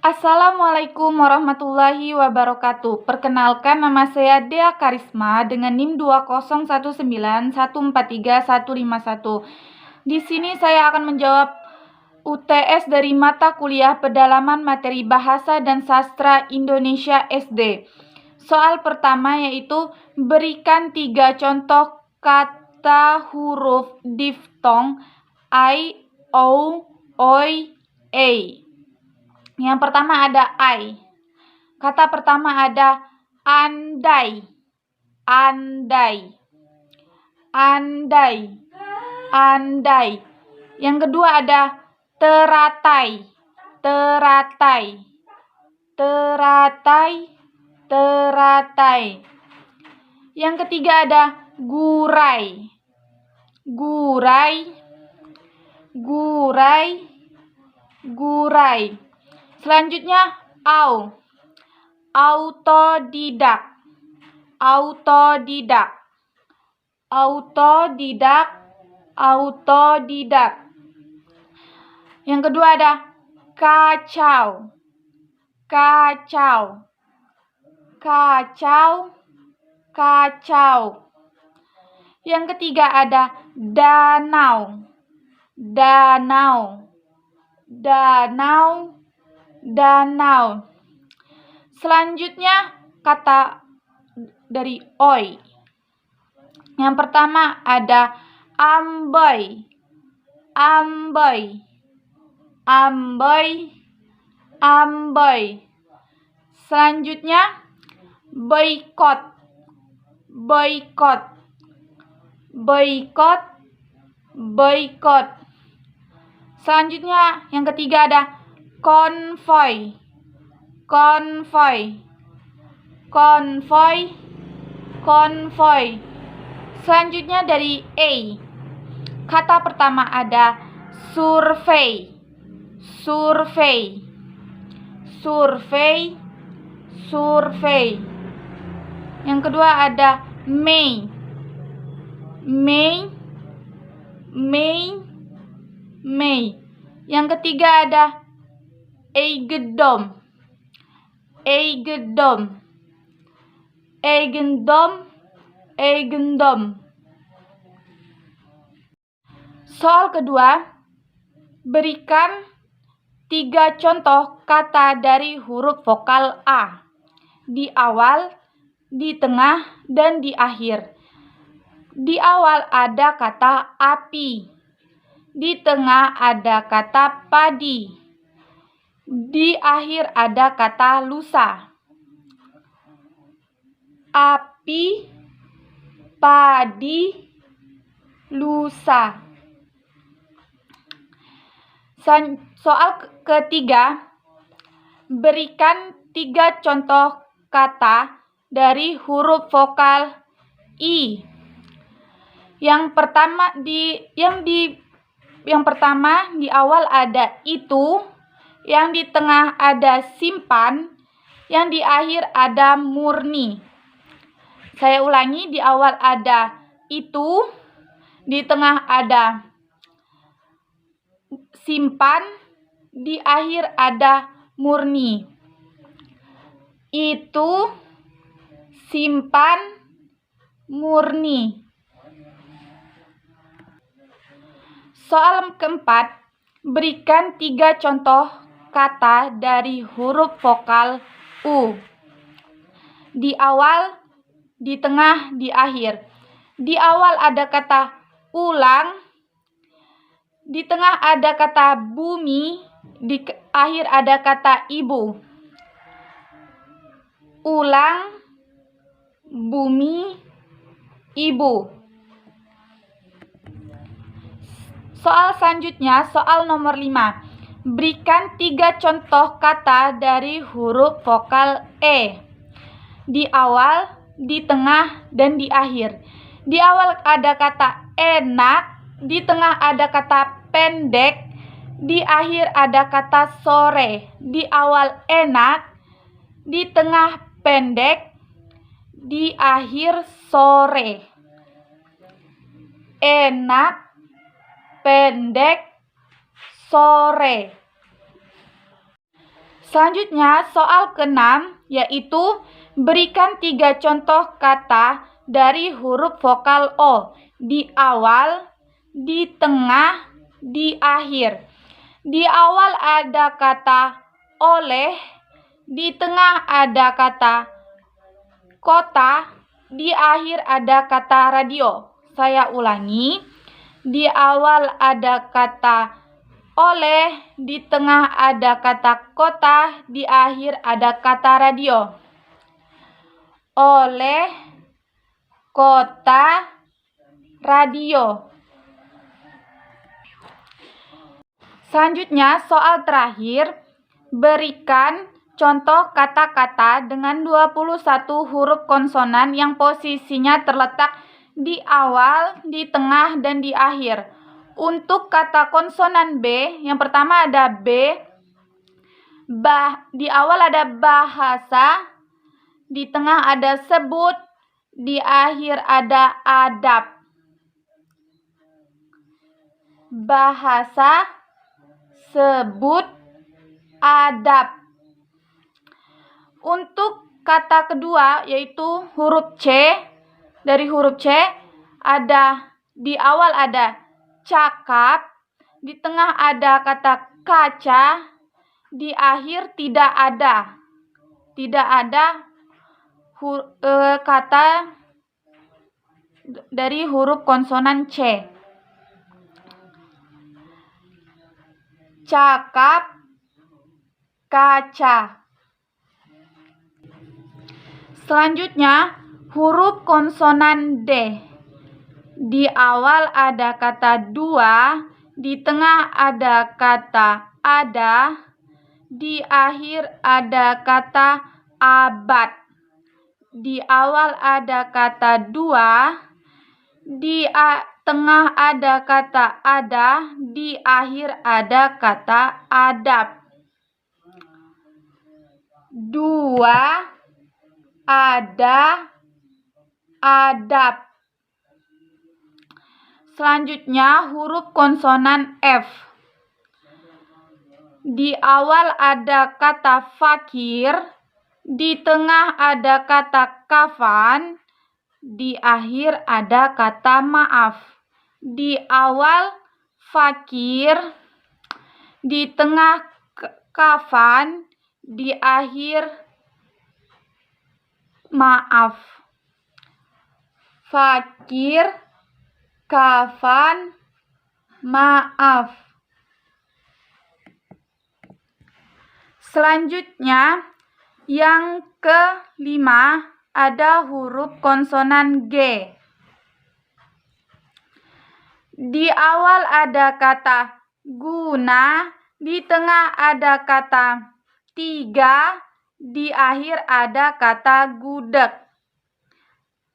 Assalamualaikum warahmatullahi wabarakatuh. Perkenalkan, nama saya Dea Karisma dengan NIM 20191435151. Di sini saya akan menjawab UTS dari mata kuliah Pedalaman Materi Bahasa dan Sastra Indonesia SD. Soal pertama yaitu berikan 3 contoh kata huruf diftong I, O, OI, E. Yang pertama ada I. Kata pertama ada andai. Andai. Andai. Andai. Yang kedua ada teratai. Teratai. Teratai. Teratai. Yang ketiga ada gurai. Gurai. Gurai. Gurai. Selanjutnya au. Autodidak. Autodidak. Autodidak. Autodidak. Yang kedua ada kacau. Kacau. Kacau. Kacau. Yang ketiga ada danau. Danau. Danau. Danau. Selanjutnya kata dari oi. Yang pertama ada ambai. Ambai. Ambai. Ambai. Selanjutnya boikot. Boikot. Boikot. Boikot. Selanjutnya yang ketiga ada konvoi. Konvoi. Konvoi. Konvoi. Selanjutnya dari A. Kata pertama ada survei. Survei. Survei. Survei. Yang kedua ada Mei. Mei. Mei. Mei. Yang ketiga ada eigedom. Eigendom. Eigendom. Eigendom. Soal kedua, berikan 3 contoh kata dari huruf vokal A. Di awal, di tengah, dan di akhir. Di awal ada kata api. Di tengah ada kata padi. Di akhir ada kata lusa. Api, padi, lusa. Soal ketiga, berikan 3 contoh kata dari huruf vokal I. Yang pertama di awal ada itu. Yang di tengah ada simpan, yang di akhir ada murni. Saya ulangi, di awal ada itu, di tengah ada simpan, di akhir ada murni. Itu, simpan, murni. Soal keempat, berikan 3 contoh kata dari huruf vokal U. Di awal, di tengah, di akhir. Di awal ada kata ulang, di tengah ada kata bumi, di akhir ada kata ibu. Ulang, bumi, ibu. Soal selanjutnya, soal nomor 5. Berikan 3 contoh kata dari huruf vokal E. Di awal, di tengah, dan di akhir. Di awal ada kata enak, di tengah ada kata pendek, di akhir ada kata sore. Di awal enak, di tengah pendek, di akhir sore. Enak, pendek, sore. Selanjutnya, soal ke-6, yaitu berikan 3 contoh kata dari huruf vokal O di awal, di tengah, di akhir. Di awal ada kata oleh, di tengah ada kata kota, di akhir ada kata radio. Saya ulangi, di awal ada kata oleh, di tengah ada kata kota, di akhir ada kata radio. Oleh, kota, radio. Selanjutnya, soal terakhir, berikan contoh kata-kata dengan 21 huruf konsonan yang posisinya terletak di awal, di tengah, dan di akhir. Untuk kata konsonan B, yang pertama ada B, di awal ada bahasa, di tengah ada sebut, di akhir ada adab. Bahasa, sebut, adab. Untuk kata kedua yaitu huruf C, dari huruf C ada di awal ada cakap, di tengah ada kata kaca, di akhir tidak ada kata dari huruf konsonan C. Cakap, kaca. Selanjutnya, huruf konsonan D. Di awal ada kata dua, di tengah ada kata ada, di akhir ada kata abad. Di awal ada kata dua, di tengah ada kata ada, di akhir ada kata adab. Dua, ada, adab. Selanjutnya, huruf konsonan F. Di awal ada kata fakir, di tengah ada kata kafan, di akhir ada kata maaf. Di awal fakir, di tengah kafan, di akhir maaf. Fakir, kafan, maaf. Selanjutnya, yang kelima ada huruf konsonan G. Di awal ada kata guna, di tengah ada kata tiga, di akhir ada kata gudeg.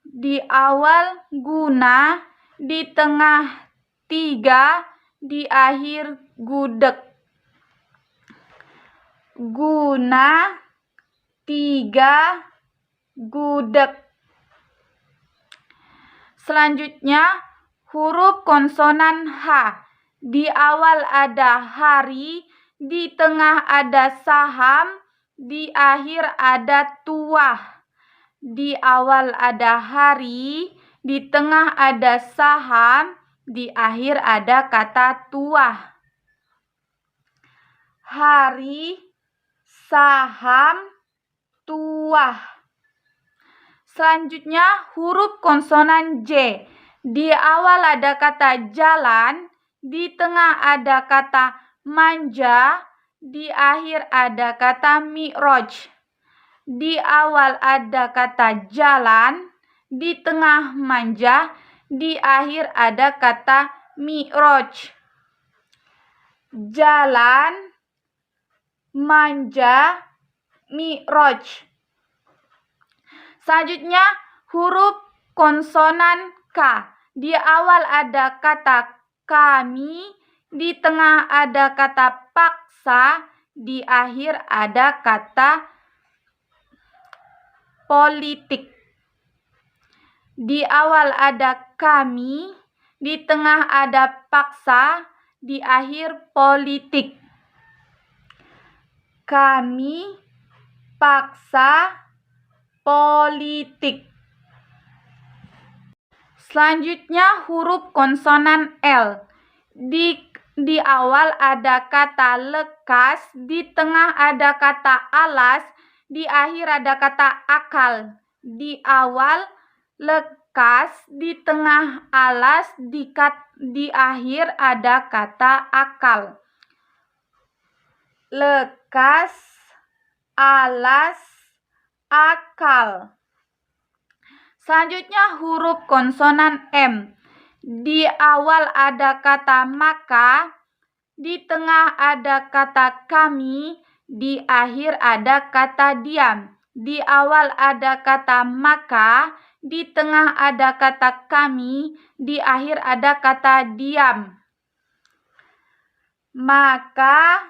Di awal guna, di tengah tiga, di akhir gudeg. Guna, tiga, gudeg. Selanjutnya, huruf konsonan H. Di awal ada hari, di tengah ada saham, di akhir ada tuah. Di awal ada hari, di tengah ada saham, di akhir ada kata tuah. Hari, saham, tuah. Selanjutnya huruf konsonan J. Di awal ada kata jalan, di tengah ada kata manja, di akhir ada kata mi'raj. Di awal ada kata jalan, di tengah manja, di akhir ada kata mi'raj. Jalan, manja, mi'raj. Selanjutnya huruf konsonan K. Di awal ada kata kami, di tengah ada kata paksa, di akhir ada kata politik. Di awal ada kami, di tengah ada paksa, di akhir politik. kami paksa politik. Selanjutnya huruf konsonan L. Di awal ada kata lekas, di tengah ada kata alas, di akhir ada kata akal. Di awal lekas, di tengah alas, di akhir ada kata akal. Lekas, alas, akal. Selanjutnya huruf konsonan M. Di awal ada kata maka, di tengah ada kata kami, di akhir ada kata diam. Di awal ada kata maka, di tengah ada kata kami, di akhir ada kata diam. Maka,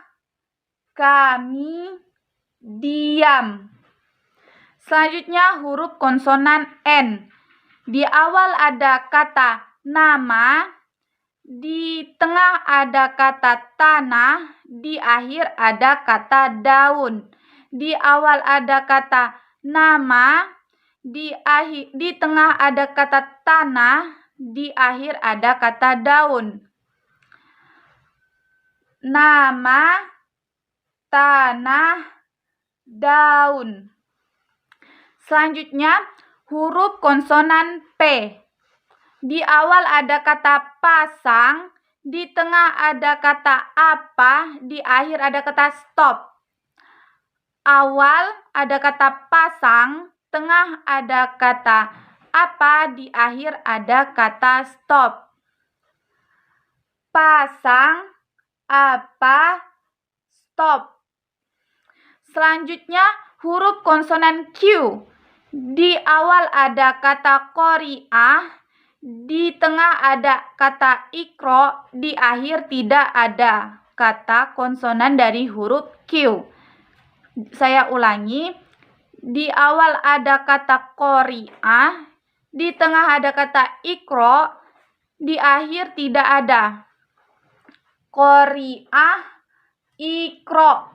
kami, diam. Selanjutnya huruf konsonan N. Di awal ada kata nama, di tengah ada kata tanah, di akhir ada kata daun. Di awal ada kata nama, di tengah ada kata tanah, di akhir ada kata daun. Nama, tanah, daun. Selanjutnya huruf konsonan P. Di awal ada kata pasang, di tengah ada kata apa, di akhir ada kata stop. Awal ada kata pasang, tengah ada kata apa, di akhir ada kata stop. Pasang, apa, stop. Selanjutnya huruf konsonan Q. Di awal ada kata qori'ah, di tengah ada kata ikro, di akhir tidak ada kata konsonan dari huruf Q. Saya ulangi, di awal ada kata qori'ah, di tengah ada kata ikro, di akhir tidak ada. Qori'ah, ikro.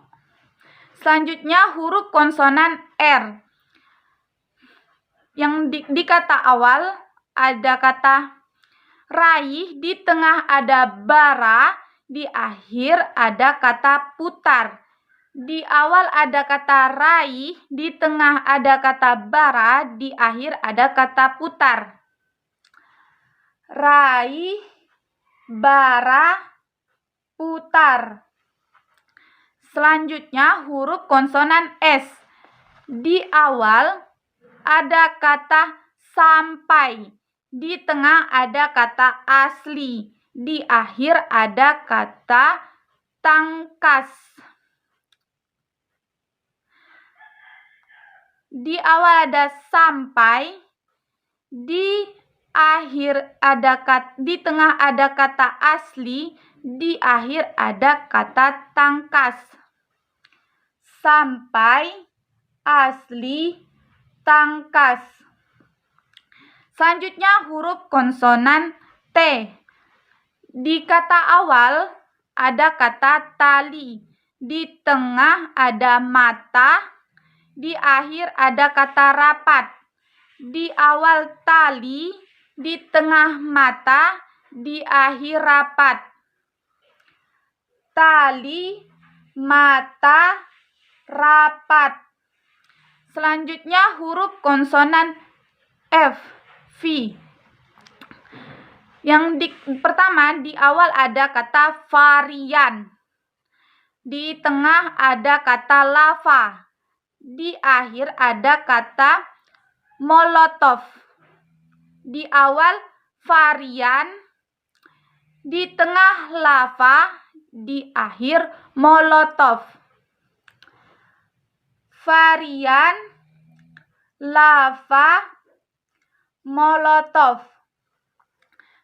Selanjutnya huruf konsonan R. Yang di kata awal ada kata raih, di tengah ada bara, di akhir ada kata putar. Di awal ada kata raih, di tengah ada kata bara, di akhir ada kata putar. Raih, bara, putar. Selanjutnya huruf konsonan S. Di awal ada kata sampai, di tengah ada kata asli, di akhir ada kata tangkas. Di awal ada sampai, di akhir ada di tengah ada kata asli, di akhir ada kata tangkas. Sampai, asli, tangkas. Selanjutnya huruf konsonan T. Di kata awal ada kata tali, di tengah ada mata, di akhir ada kata rapat. Di awal tali, di tengah mata, di akhir rapat. Tali, mata, rapat. Selanjutnya huruf konsonan F, V. Yang pertama, di awal ada kata varian, di tengah ada kata lava, di akhir ada kata molotov. Di awal varian, di tengah lava, di akhir molotov. Varian, lava, molotov.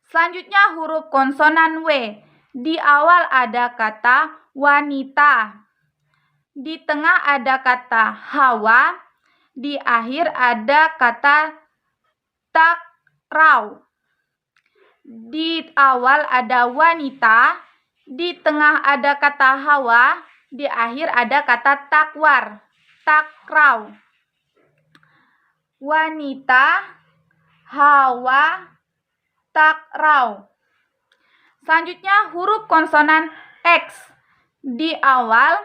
Selanjutnya huruf konsonan W. Di awal ada kata wanita, di tengah ada kata hawa, di akhir ada kata takrau. Di awal ada wanita, di tengah ada kata hawa, Di akhir ada kata takwar, takraw. Wanita, hawa, takraw. Selanjutnya huruf konsonan X. Di awal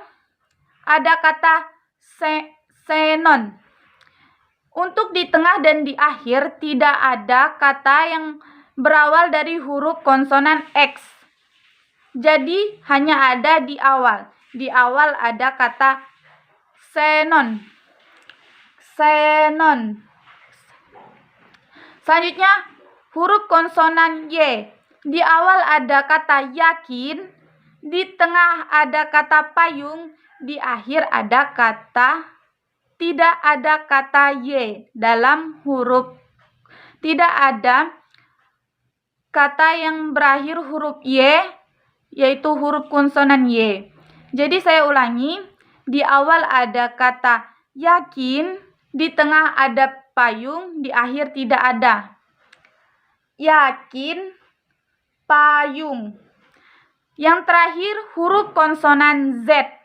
ada kata senon. Untuk di tengah dan di akhir tidak ada kata yang berawal dari huruf konsonan X. Jadi hanya ada di awal. Di awal ada kata senon. Senon. Selanjutnya huruf konsonan Y. Di awal ada kata yakin, di tengah ada kata payung, di akhir ada kata tidak ada kata Y dalam huruf. Tidak ada kata yang berakhir huruf Y, yaitu huruf konsonan Y. Jadi saya ulangi, di awal ada kata yakin, di tengah ada payung, di akhir tidak ada. Yakin, payung. Yang terakhir huruf konsonan Z.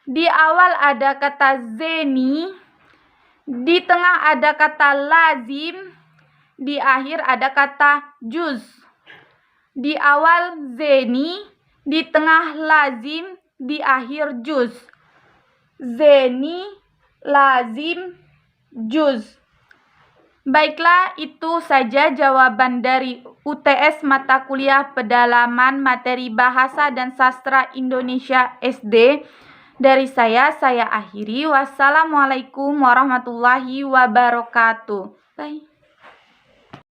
Di awal ada kata zeni, di tengah ada kata lazim, di akhir ada kata juz. Di awal zeni, di tengah lazim, di akhir juz. Zeni, lazim, juz. Baiklah, itu saja jawaban dari UTS mata kuliah pendalaman materi bahasa dan sastra Indonesia SD. Dari saya akhiri. Wassalamualaikum warahmatullahi wabarakatuh. Bye.